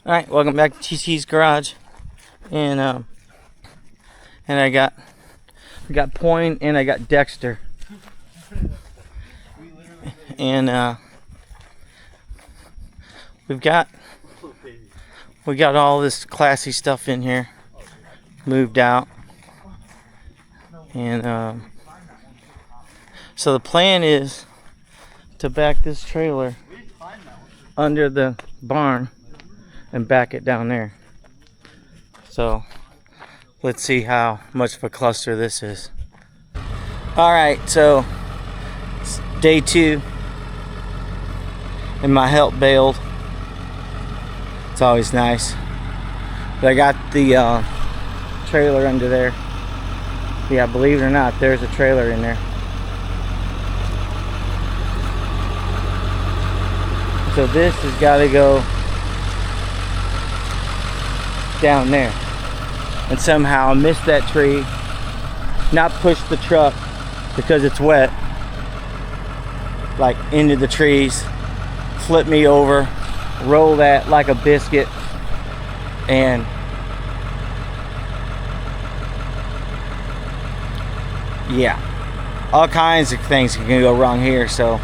All right, welcome back to TC's Garage, and I got Point and I got Dexter, and we got all this classy stuff in here, moved out, and so the plan is to back this trailer under the barn and back it down there. So let's see how much of a cluster this is. Alright, so it's day 2 and my help bailed. It's always nice. But I got the trailer under there. Yeah, believe it or not, there's a trailer in there. So this has got to go down there, and somehow I missed that tree, not push the truck because it's wet, like into the trees, flip me over, roll that like a biscuit, and yeah, all kinds of things can go wrong here. So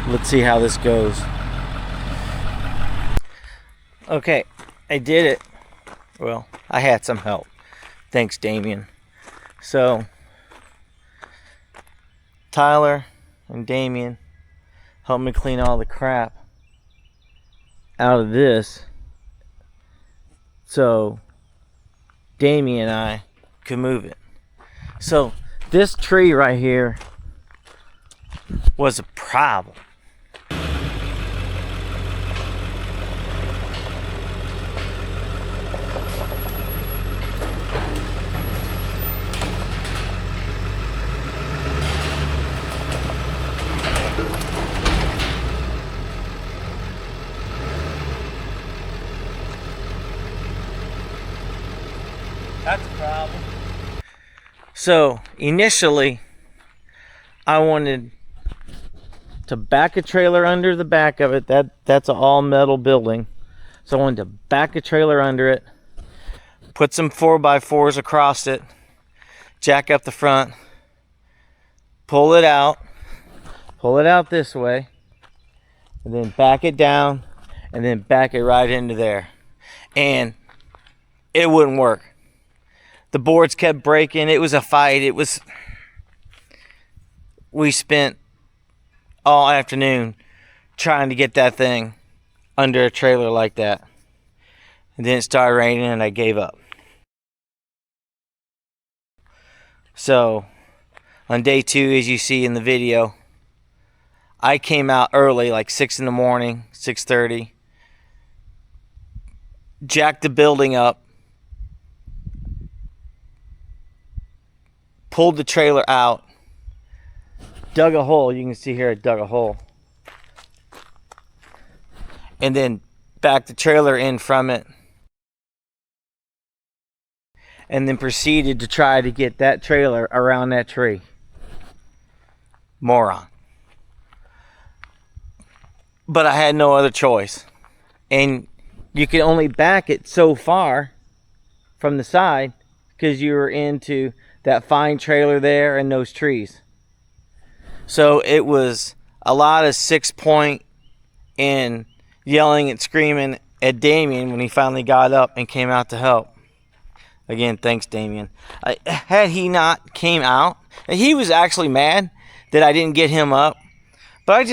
let's see how this goes. Okay, I did it. Well, I had some help. Thanks, Damien. So, Tyler and Damien helped me clean all the crap out of this, so Damien and I could move it. So, this tree right here was a problem. That's a problem. So initially I wanted to back a trailer under the back of it. That's an all metal building. So I wanted to back a trailer under it, put some 4x4s across it, jack up the front, pull it out this way, and then back it down, and then back it right into there. And it wouldn't work. The boards kept breaking. It was a fight. We spent all afternoon trying to get that thing under a trailer like that. And then it started raining and I gave up. So on day 2, as you see in the video, I came out early, like 6 in the morning, 6:30, jacked the building up, pulled the trailer out, dug a hole. You can see here I dug a hole, and then backed the trailer in from it, and then proceeded to try to get that trailer around that tree. Moron. But I had no other choice, and you can only back it so far from the side because you were into that fine trailer there and those trees. So it was a lot of 6-point and yelling and screaming at Damien when he finally got up and came out to help. Again, thanks, Damien. Had he not came out, he was actually mad that I didn't get him up. But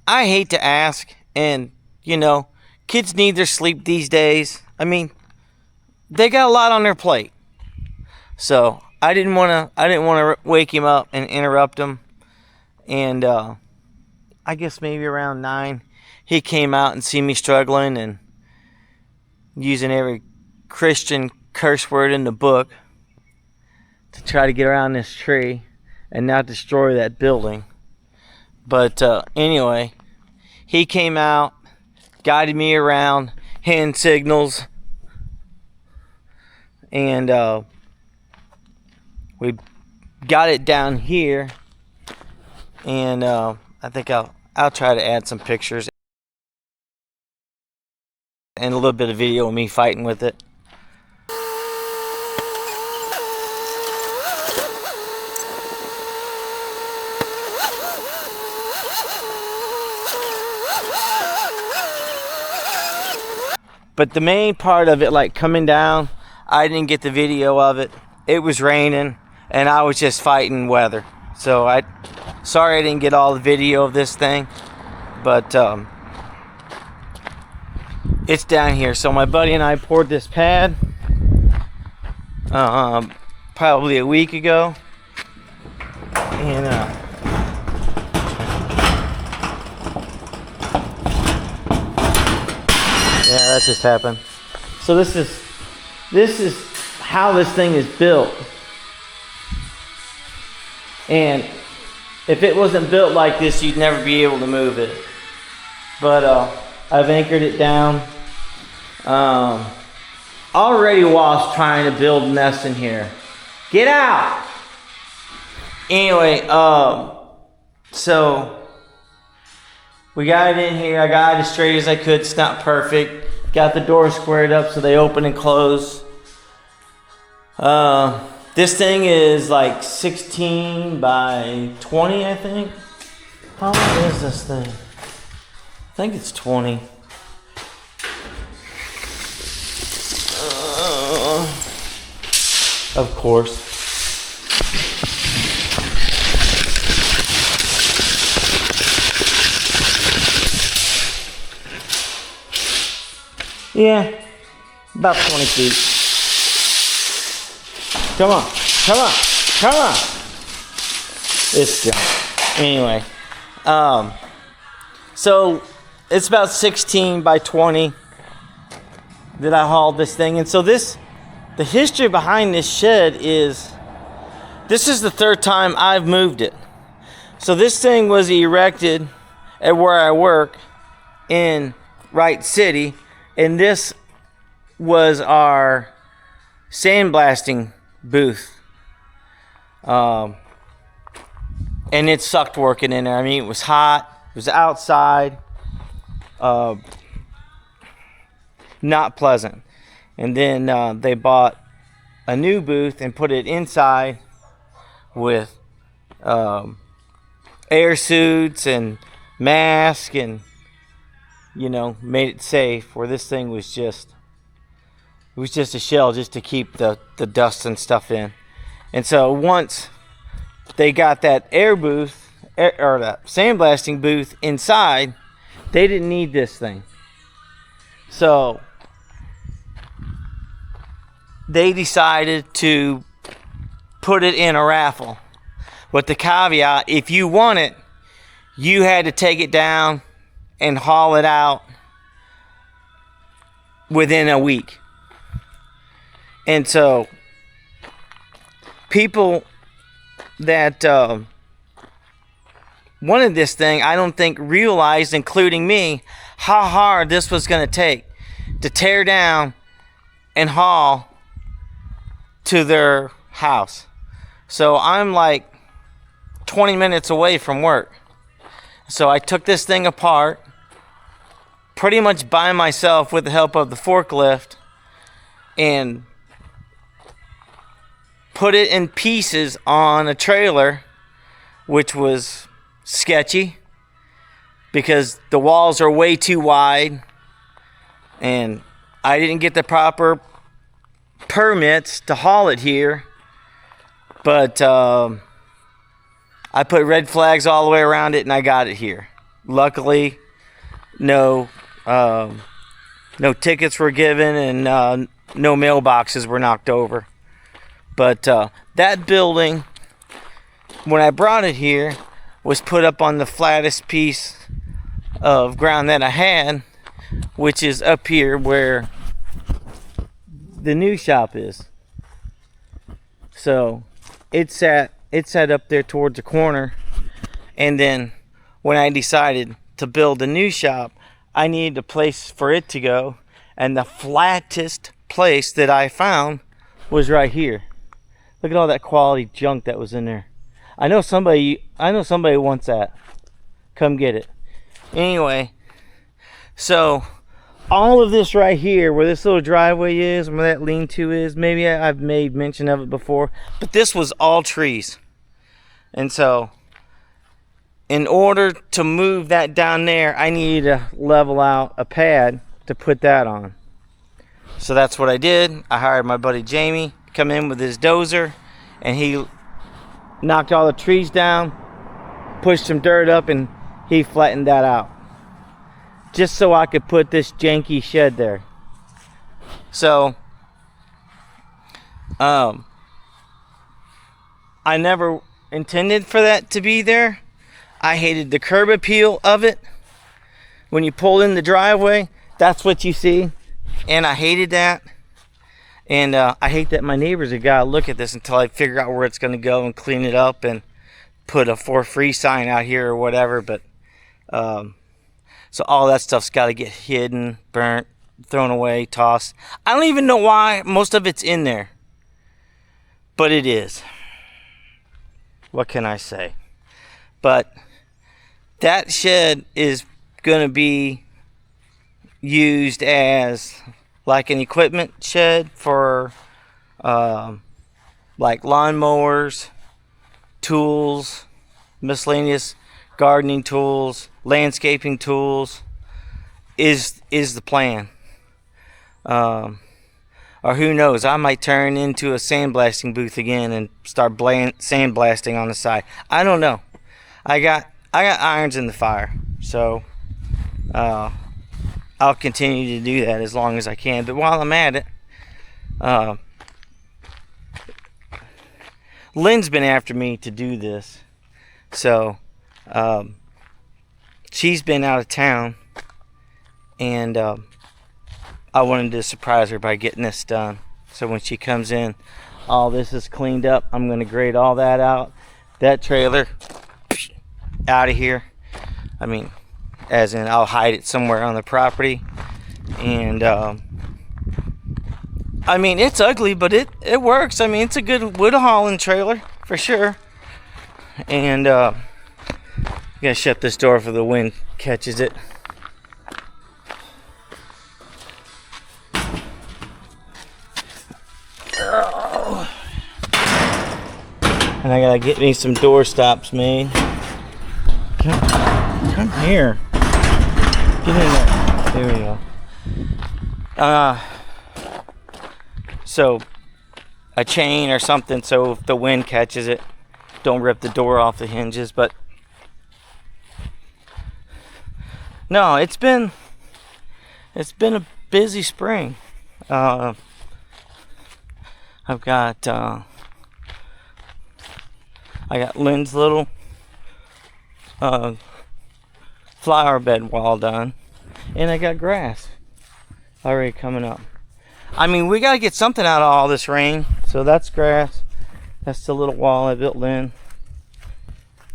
I hate to ask, and you know, kids need their sleep these days. I mean, they got a lot on their plate. So I didn't want to wake him up and interrupt him. And I guess maybe around 9, he came out and see me struggling and using every Christian curse word in the book to try to get around this tree and not destroy that building. But anyway, he came out, guided me around, hand signals, and we got it down here, and I think I'll try to add some pictures and a little bit of video of me fighting with it. But the main part of it, like coming down, I didn't get the video of it. It was raining and I was just fighting weather. So sorry I didn't get all the video of this thing, but it's down here. So my buddy and I poured this pad probably a week ago, and yeah, that just happened. So this is how this thing is built. And if it wasn't built like this, you'd never be able to move it. But I've anchored it down. Already wasp trying to build a nest in here. Get out! Anyway, so we got it in here. I got it as straight as I could. It's not perfect. Got the door squared up so they open and close. This thing is like 16 by 20, I think. How long is this thing? I think it's 20. Of course. Yeah, about 20 feet. Come on, come on, come on. It's junk. Anyway, so it's about 16 by 20 that I hauled this thing. And so the history behind this shed is, this is the third time I've moved it. So this thing was erected at where I work in Wright City, and this was our sandblasting booth. And it sucked working in there. I mean, it was hot, it was outside, not pleasant. And then they bought a new booth and put it inside with air suits and mask, and made it safe, where this thing was just, it was just a shell just to keep the dust and stuff in. And so once they got that air booth, or that sandblasting booth inside, they didn't need this thing. So they decided to put it in a raffle, with the caveat, if you want it, you had to take it down and haul it out within a week. And so people that wanted this thing, I don't think realized, including me, how hard this was going to take to tear down and haul to their house. So I'm like 20 minutes away from work. So I took this thing apart, pretty much by myself with the help of the forklift, and put it in pieces on a trailer, which was sketchy because the walls are way too wide, and I didn't get the proper permits to haul it here. But I put red flags all the way around it, and I got it here. Luckily, no tickets were given, and no mailboxes were knocked over. But that building, when I brought it here, was put up on the flattest piece of ground that I had, which is up here where the new shop is. So it sat up there towards the corner, and then when I decided to build a new shop, I needed a place for it to go, and the flattest place that I found was right here. Look at all that quality junk that was in there. I know somebody wants that. Come get it. Anyway, so all of this right here, where this little driveway is, and where that lean-to is, maybe I've made mention of it before, but this was all trees. And so, in order to move that down there, I needed to level out a pad to put that on. So that's what I did. I hired my buddy Jamie to come in with his dozer, and he knocked all the trees down, pushed some dirt up, and he flattened that out, just so I could put this janky shed there. So I never intended for that to be there. I hated the curb appeal of it. When you pull in the driveway, that's what you see, and I hated that. And I hate that my neighbors have got to look at this until I figure out where it's going to go and clean it up and put a for free sign out here or whatever. But so all that stuff's got to get hidden, burnt, thrown away, tossed. I don't even know why most of it's in there, but it is. What can I say? But that shed is going to be used as like an equipment shed for like lawnmowers, tools, miscellaneous gardening tools, landscaping tools is the plan. Or who knows, I might turn into a sandblasting booth again and start sandblasting on the side. I don't know. I got irons in the fire, so I'll continue to do that as long as I can. But while I'm at it, Lynn's been after me to do this, so she's been out of town, and I wanted to surprise her by getting this done. So when she comes in, all this is cleaned up. I'm going to grade all that out. That trailer out of here. I mean, as in I'll hide it somewhere on the property. And I mean, it's ugly, but it works. I mean, it's a good wood hauling trailer for sure. And I'm gonna shut this door for the wind catches it. And I gotta get me some door stops made. Come here. Get in there. There we go. So a chain or something, so if the wind catches it, don't rip the door off the hinges. But no, it's been a busy spring. I've got I got Lynn's little flower bed wall done, and I got grass already coming up. I mean, we got to get something out of all this rain. So that's grass. That's the little wall I built Lynn.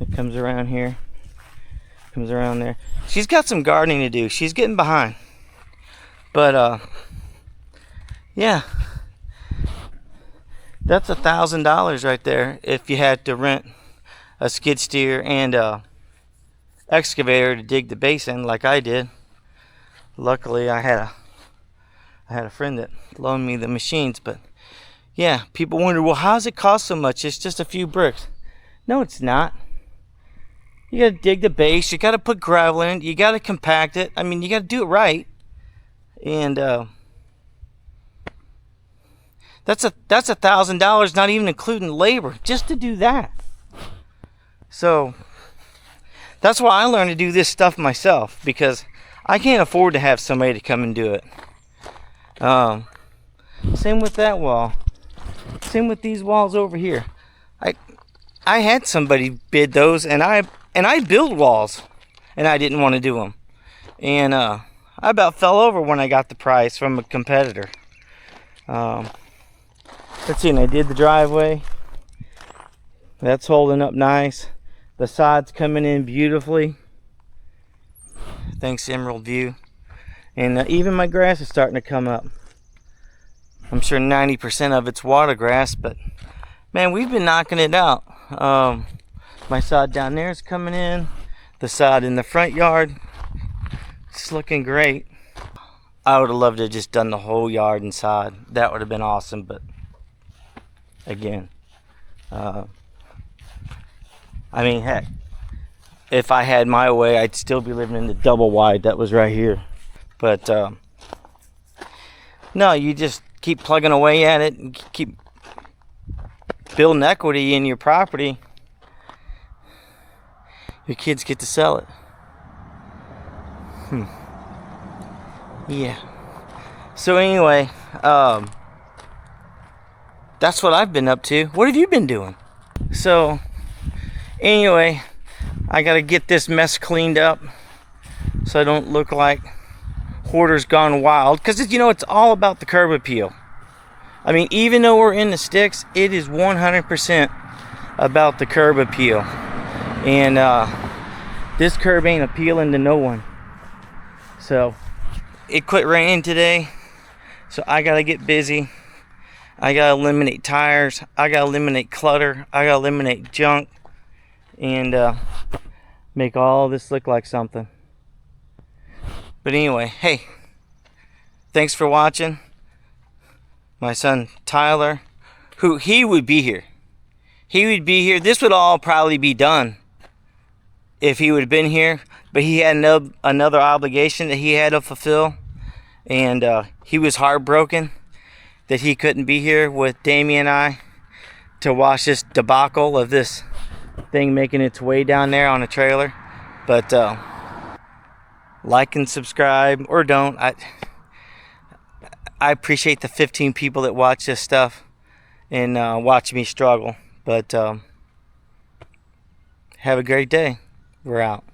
It comes around here, comes around there. She's got some gardening to do. She's getting behind, but yeah, that's $1,000 right there if you had to rent a skid steer and a excavator to dig the basin like I did. Luckily I had a friend that loaned me the machines. But yeah, people wonder, well, how does it cost so much? It's just a few bricks. No, it's not. You gotta dig the base, you gotta put gravel in it, you gotta compact it. I mean, you gotta do it right. And that's $1,000, not even including labor, just to do that. So that's why I learned to do this stuff myself, because I can't afford to have somebody to come and do it. Same with that wall. Same with these walls over here. I had somebody bid those, and I build walls, and I didn't want to do them. And I about fell over when I got the price from a competitor. Let's see, and I did the driveway. That's holding up nice. The side's coming in beautifully. Thanks, Emerald View. And even my grass is starting to come up. I'm sure 90% of it's water grass, but man, we've been knocking it out. My sod down there is coming in. The sod in the front yard, it's looking great. I would have loved to have just done the whole yard inside. That would have been awesome, but again, I mean, heck, if I had my way, I'd still be living in the double wide that was right here. But no, you just keep plugging away at it and keep building equity in your property. Your kids get to sell it. Yeah. So anyway, that's what I've been up to. What have you been doing? So anyway, I gotta get this mess cleaned up so I don't look like hoarders gone wild. Because you know, it's all about the curb appeal. I mean, even though we're in the sticks, it is 100% about the curb appeal. And this curb ain't appealing to no one. So it quit raining today, so I gotta get busy. I gotta eliminate tires, I gotta eliminate clutter, I gotta eliminate junk, and make all this look like something. But anyway, hey, thanks for watching. My son Tyler, he would be here. He would be here. This would all probably be done if he would have been here, but he had another obligation that he had to fulfill, and he was heartbroken that he couldn't be here with Damien and I to watch this debacle of this thing making its way down there on a trailer. But like and subscribe, or don't. I appreciate the 15 people that watch this stuff and watch me struggle. But have a great day. We're out.